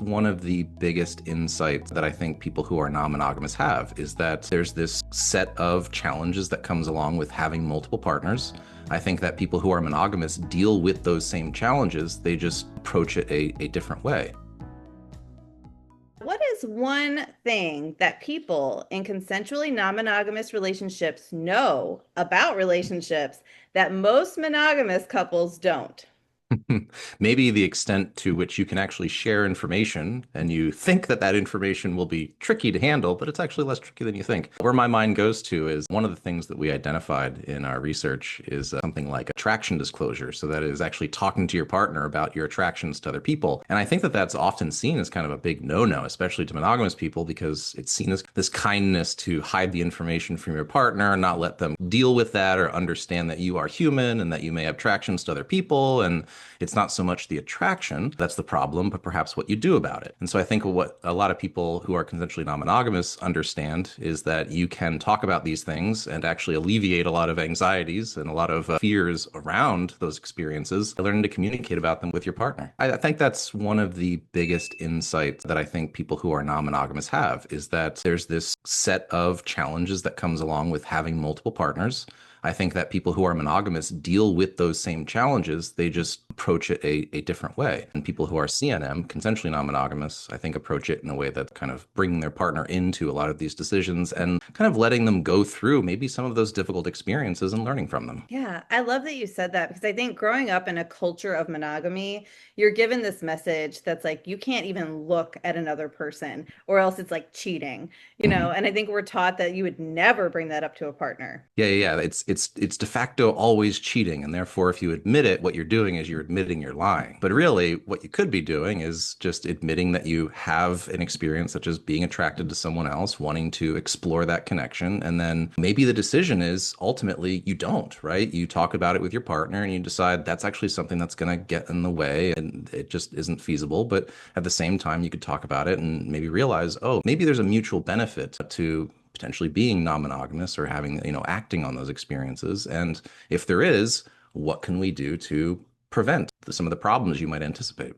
One of the biggest insights that I think people who are non-monogamous have is that there's this set of challenges that comes along with having multiple partners. I think that people who are monogamous deal with those same challenges, they just approach it a different way. What is one thing that people in consensually non-monogamous relationships know about relationships that most monogamous couples don't? Maybe the extent to which you can actually share information and you think that that information will be tricky to handle, but it's actually less tricky than you think. Where my mind goes to is one of the things that we identified in our research is something like attraction disclosure. So that is actually talking to your partner about your attractions to other people. And I think that that's often seen as kind of a big no-no, especially to monogamous people, because it's seen as this kindness to hide the information from your partner, not let them deal with that or understand that you are human and that you may have attractions to other people. And it's not so much the attraction that's the problem, but perhaps what you do about it. And so I think what a lot of people who are consensually non-monogamous understand is that you can talk about these things and actually alleviate a lot of anxieties and a lot of fears around those experiences, learning to communicate about them with your partner. I think that's one of the biggest insights that I think people who are non-monogamous have is that there's this set of challenges that comes along with having multiple partners. I think that people who are monogamous deal with those same challenges. They just approach it a different way. And people who are CNM, consensually non-monogamous, I think approach it in a way that's kind of bringing their partner into a lot of these decisions and kind of letting them go through maybe some of those difficult experiences and learning from them. Yeah, I love that you said that because I think growing up in a culture of monogamy, you're given this message that's like you can't even look at another person or else it's like cheating, Mhm. and I think we're taught that you would never bring that up to a partner. Yeah. It's de facto always cheating, and therefore, if you admit it, what you're doing is you're admitting you're lying. But really, what you could be doing is just admitting that you have an experience such as being attracted to someone else, wanting to explore that connection, and then maybe the decision is ultimately you don't, right? You talk about it with your partner, and you decide that's actually something that's going to get in the way, and it just isn't feasible. But at the same time, you could talk about it and maybe realize, oh, maybe there's a mutual benefit to potentially being non-monogamous or having, acting on those experiences. And if there is, what can we do to prevent some of the problems you might anticipate?